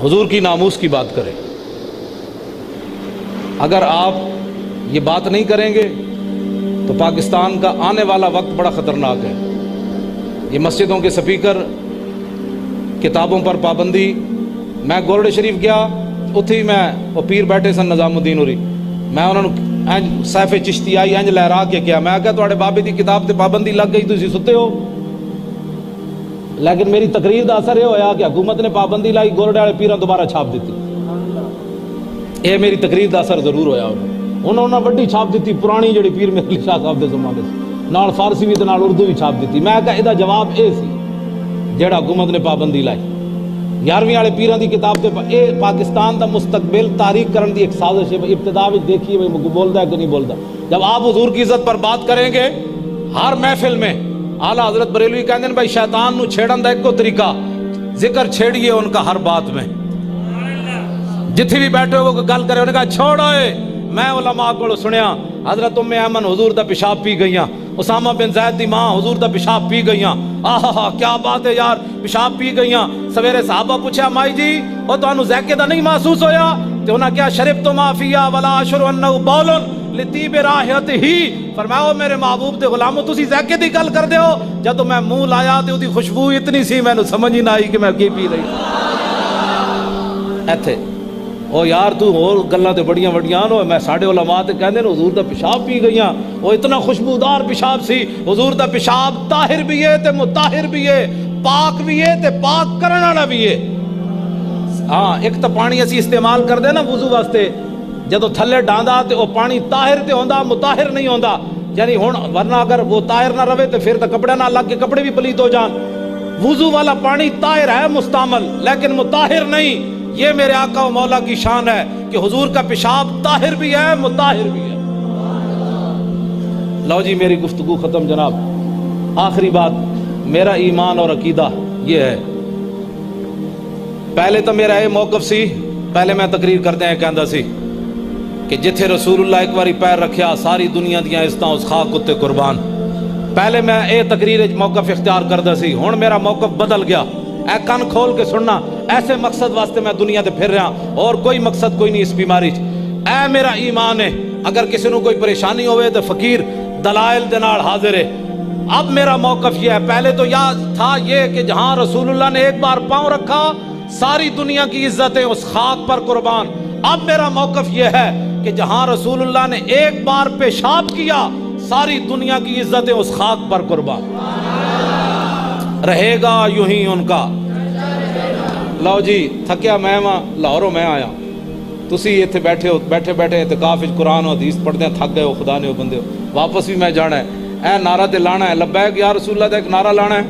हुजूर की नामूस की बात करें। अगर आप ये बात नहीं करेंगे तो पाकिस्तान का आने वाला वक्त बड़ा ख़तरनाक है। ये मस्जिदों के स्पीकर, किताबों पर पाबंदी। मैं गोरडे शरीफ गया, उत्थे मैं वो पीर बैठे सन निज़ामुद्दीन होरी, मैं उन्होंने इंज सैफे चिश्ती आई इंज लहरा के क्या, मैं क्या तुहाडे बाबे की किताब ते पाबंदी लग गई, तुसीं सुते हो। लेकिन मेरी तकरीर का असर यह होया कि हुकूमत ने पाबंदी लाई, गोरडे वाले पीरां दोबारा छाप दी। यह मेरी तकरीर का असर जरूर होया। उन्होंने वड्डी छाप दी पुरानी जिहड़ी पीर मेहली शाह साहब के जमाने से, नाल फारसी भी ते नाल उर्दू भी छाप दी। मैं कहा इहदा जवाब यह सी जिहड़ा हुकूमत ने पाबंदी लाई। 11वीं वाले पीरां की किताब से यह पाकिस्तान का मुस्तकबिल तारीख करने की एक साजिश है। इब्तिदा में देखिए भाई बोलता है कि नहीं बोलता। जब आप हुजूर की इज्जत पर बात करेंगे हर महफिल में, आला हजरत बरेलवी कहते हैं भाई शैतान नू छेड़न दा एको तरीका, जिक्र छेड़िए उनका हर बात में। जिथे भी बैठे हो गल करे, उन्हें कहा छोड़ो। मैं उलमा को सुनिया हजरत उम्मे ऐमन हुजूर दा पेशाब पी गईयां, उसामा बिन ज़ैद दी मां हुजूर दा पेशाब पी गईयां। आहा क्या बात है यार, पेशाब पी गईयां। सवेरे साहबा पूछा माई जी और तुहानू ज़ैके दा नहीं महसूस होया? ते उन्हें क्या शरीफ तो माफिया वाला अशरु अन्नहु बौलन लितीब राहत ही। फरमाओ मेरे महबूब दे गुलामो तुसी ज़ैके दी गल करदे हो, जदों मैं मुंह लाया ते उहदी खुशबू इतनी सी मैनू समझ ही ना आई कि मैं की पी रही। इत्थे ओ यार तू होर गल्लां ते बड़ियां वड्डियां नो, मैं साडे उलमा ते कहंदे ने हुजूर दा पेशाब पी गईयां। वो इतना खुशबूदार पेशाब सी। हुजूर दा पेशाब ताहिर भी है ते मुताहिर भी है, पाक भी है ते पाक करन वाला भी है। हाँ, एक तो पानी असी इस्तेमाल करदे ना वुजू वास्ते, जदों थल्ले डांदा ते वो पानी ताहिर ते होंदा, मुताहिर नहीं होंदा। यानी हुण वरना अगर वो ताहिर ना रहे तो फिर तो कपड़े ना लग के कपड़े भी पलीत हो जान। वुजू वाला पानी ताहिर है मुस्तामल, लेकिन मुताहिर नहीं। ये मेरे आका व मौला की शान है कि हुजूर का पेशाब ताहिर भी है मुताहिर भी है। लो जी मेरी गुफ्तगू खत्म जनाब। आखिरी बात, मेरा ईमान और अकीदा ये है। पहले तो मेरा ये मौकफ सी, पहले मैं तकरीर करते हैं कहंदा सी कि जिथे रसूलुल्लाह एक बारी पैर रखिया सारी दुनिया दियां इज्जतां उस खाक उत्ते कुर्बान। पहले मैं ये तकरीर मौकफ इख्तियार करदा सी, हुण मेरा मौकफ बदल गया। ऐ कन खोल के सुनना, ऐसे मकसद वास्ते मैं दुनिया ते फिर रहा और कोई मकसद कोई नहीं इस बीमारी। ऐ मेरा ईमान है, अगर किसी को कोई परेशानी होवे तो फकीर दलाइल दे नाल हाजिर है। अब मेरा मौकफ यह है, पहले तो याद था ये कि जहां रसूलुल्लाह ने एक बार पांव रखा सारी दुनिया की इज्जतें उस खाक पर कुर्बान। अब मेरा मौकफ यह है कि जहां रसूलुल्लाह ने एक बार पेशाब किया सारी दुनिया की इज्जतें उस खाक पर कुर्बान। रहेगा यूं ही उनका। लो जी थकिया मैं वहां लाहौरों मैं आया, तुसी इत्थे बैठे हो, बैठे बैठे इत्तिकाफ विच कुरान हदीस पढ़दे थक गए हो, खुदा ने हो बंदे हो, वापस भी मैं जाना है। ऐ नारा ते लाना है, लब्बैक या रसूलुल्लाह दा एक नारा लाना है।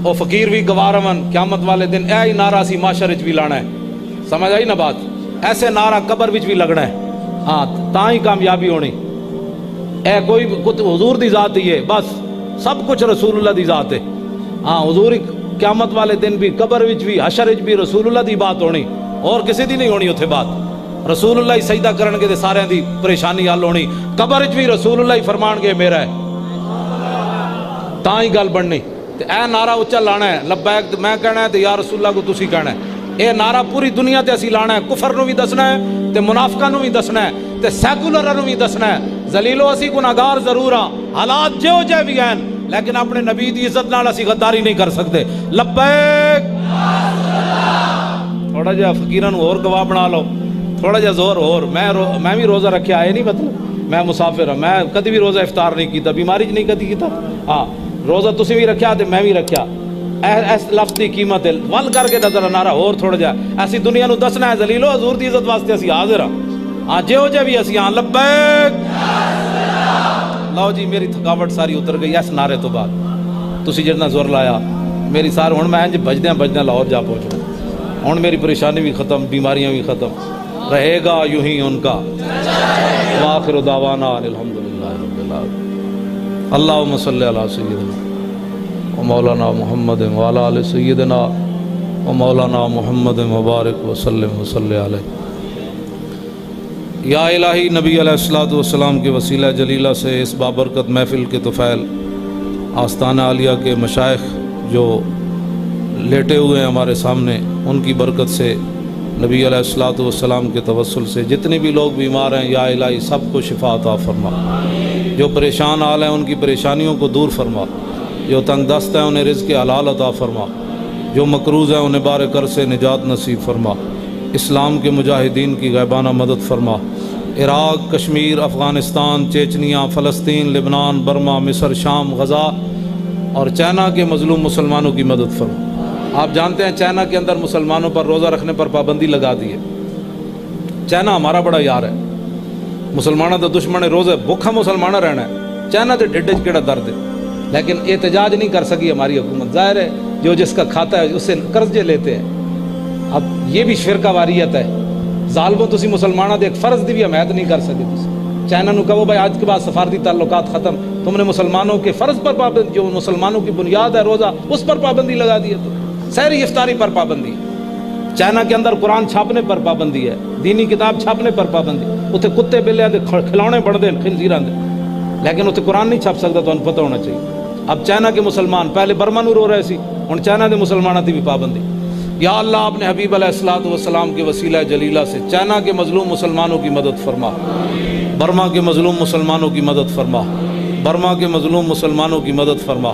ओ फकीर भी गवारवन क़यामत वाले दिन ऐ ही नारा सी माशर विच भी लाना है। समझ आई ना बात? ऐसे नारा कब्र विच भी लगना है। हाँ तां ही कामयाबी होनी। ऐ कोई हुजूर दी जात ही है, बस सब कुछ रसूलुल्लाह दी जात है। हाँ हुजूर क़यामत वाले दिन भी कब्र विच भी हशर विच भी रसूलुल्लाह दी बात होनी, और किसी दी नहीं होनी उत्थे बात। रसूलुल्लाह ही सजदा करनगे ते सारियां दी परेशानी हल होनी। कब्र विच भी रसूलुल्लाह ही फरमानगे मेरा है, तां ही गल बननी। ते ऐ नारा उच्चा लाना है, लब्बैक मैं कहना है ते या रसूलुल्लाह को तुसी कहना है। ये नारा पूरी दुनिया ते असी लाना है, कुफर नूं भी दसना है ते मुनाफिकां नूं भी दसना है ते सैकुलरां नूं भी दसना है। जलीलो असी गुनाहगार जरूर हाँ, हालात जो जे भी हैं, लेकिन अपने नबी की इज्जत नाल असी गद्दारी नहीं कर सकते। लब्बैक। थोड़ा जा फकीरां नूं होर गवाह बना लो, थोड़ा जा जोर होर। मैं भी रोज़ा रखिया है, नहीं मतलब मैं मुसाफिर हाँ, मैं कभी भी रोज़ा इफ्तार नहीं किया, बीमारी नहीं कभी किया। हाँ रोज़ा तुसी भी रखिया तो मैं भी रखिया। इस लफ्ज़ की कीमत है, वल करके नजर नारा होर थोड़ा जा ऐसी दुनिया नूं दसना है। जलीलो हजूर की इज्जत वास्ते असी हाजिर हाँ। हाँ जो जे भी असी हाँ लब्बैक। लो जी मेरी थकावट सारी उतर गई इस नारे तो बाद। तुसी जितना जोर लाया मेरी सार, हुण मैं इंज बजद्यां बजद्यां लाहौर जा पहुंचना। हुण मेरी परेशानी भी खत्म, बीमारियां भी खत्म। रहेगा यूं ही उनका। वाखिरु दावाना अल्हम्दुलिल्लाहि रब्बिल आलमीन। अल्लाहुम्मा सल्लि अला सय्यिदिना व मौलाना मुहम्मद व अला आलि सय्यिदिना व मौलाना मुहम्मद मुबारक व सल्लिम व सल्लि अलैहि। या इलाही नबी अलैहिस्सलातु वस्सलाम के वसीला जलीला से इस बाबरकत महफ़िल के तुफ़ैल आस्ताना आलिया के मशाइख जो लेटे हुए हैं हमारे सामने, उनकी बरकत से نبی علیہ الصلوۃ والسلام کے توسل سے جتنے بھی لوگ بیمار ہیں یا الہی سب کو شفا عطا فرما، جو پریشان حال ہیں ان کی پریشانیوں کو دور فرما، جو تنگ دست ہیں انہیں رزق حلال عطا فرما، جو مقروض ہیں انہیں بار کر سے نجات نصیب فرما، اسلام کے مجاہدین کی غیبانہ مدد فرما، عراق، کشمیر، افغانستان، چیچنیا، فلسطین، لبنان، برما، مصر، شام، غزہ اور چائنا کے مظلوم مسلمانوں کی مدد فرما۔ آپ جانتے ہیں چائنا کے اندر مسلمانوں پر روزہ رکھنے پر پابندی لگا دی ہے۔ چائنا ہمارا بڑا یار ہے، مسلمانوں کا دشمن ہے، روزے بھوکھا مسلمانہ رہنا ہے، چائنا کے ڈڈ کیڑا درد ہے، لیکن احتجاج نہیں کر سکی ہماری حکومت۔ ظاہر ہے جو جس کا کھاتا ہے اس سے قرضے لیتے ہیں۔ اب یہ بھی فرقہ واریت ہے، ظالموں تسی مسلمانوں دے ایک فرض دی بھی حمایت نہیں کر سکے۔ چائنا نو کہو بھائی آج کے بعد سفارتی تعلقات ختم، تم نے مسلمانوں کے فرض پر پابندی، جو مسلمانوں کی بنیاد ہے روزہ، اس پر پابندی لگا دی ہے۔ تو سحری افطاری پر پابندی ہے، چائنا کے اندر قرآن چھاپنے پر پابندی ہے، دینی کتاب چھاپنے پر پابندی، اتنے کتے بلے دے کھلونے بڑھتے ہیں خنزیراں دے، لیکن اتنے قرآن نہیں چھاپ سکتا، تو انہیں پتہ ہونا چاہیے۔ اب چائنا کے مسلمان پہلے برما نو رو رہے سی، ہن چائنا دے مسلمانوں کی بھی پابندی۔ یا اللہ اپنے حبیب علیہ الصلوۃ والسلام کے وسیلہ جلیلہ سے چائنا کے مظلوم مسلمانوں کی مدد فرما، برما کے مظلوم مسلمانوں کی مدد فرما، برما کے مظلوم مسلمانوں کی مدد فرما،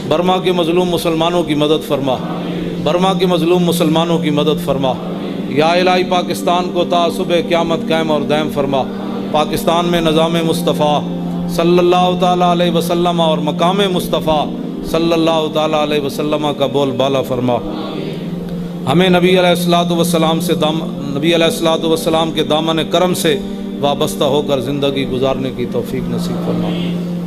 برما کے مظلوم مسلمانوں کی مدد فرما، برما کے مظلوم مسلمانوں کی مدد فرما۔ یا الہی پاکستان کو تا صبح قیامت قائم اور دائم فرما، پاکستان میں نظام مصطفیٰ صلی اللہ تعالیٰ علیہ وسلم اور مقام مصطفیٰ صلی اللہ تعالیٰ علیہ وسلم کا بول بالا فرما۔ ہمیں نبی علیہ الصلوۃ والسلام سے نبی علیہ الصلوۃ والسلام کے دامن کرم سے وابستہ ہو کر زندگی گزارنے کی توفیق نصیب فرما۔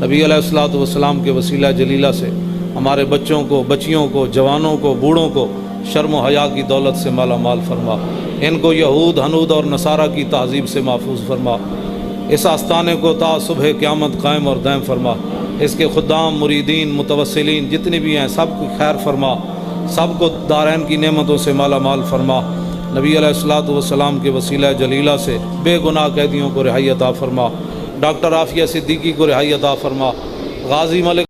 نبی علیہ الصلوۃ والسلام کے وسیلہ جلیلہ سے ہمارے بچوں کو، بچیوں کو، جوانوں کو، بوڑھوں کو شرم و حیا کی دولت سے مالا مال فرما، ان کو یہود، ہنود اور نصارہ کی تہذیب سے محفوظ فرما، اس آستانے کو تا صبح قیامت قائم اور دائم فرما، اس کے خدام، مریدین، متوسلین جتنے بھی ہیں سب کو خیر فرما، سب کو دارین کی نعمتوں سے مالا مال فرما۔ نبی علیہ الصلوۃ والسلام کے وسیلہ جلیلہ سے بے گناہ قیدیوں کو رہائی عطا فرما، ڈاکٹر عافیہ صدیقی کو رہائی عطا فرما، غازی ملک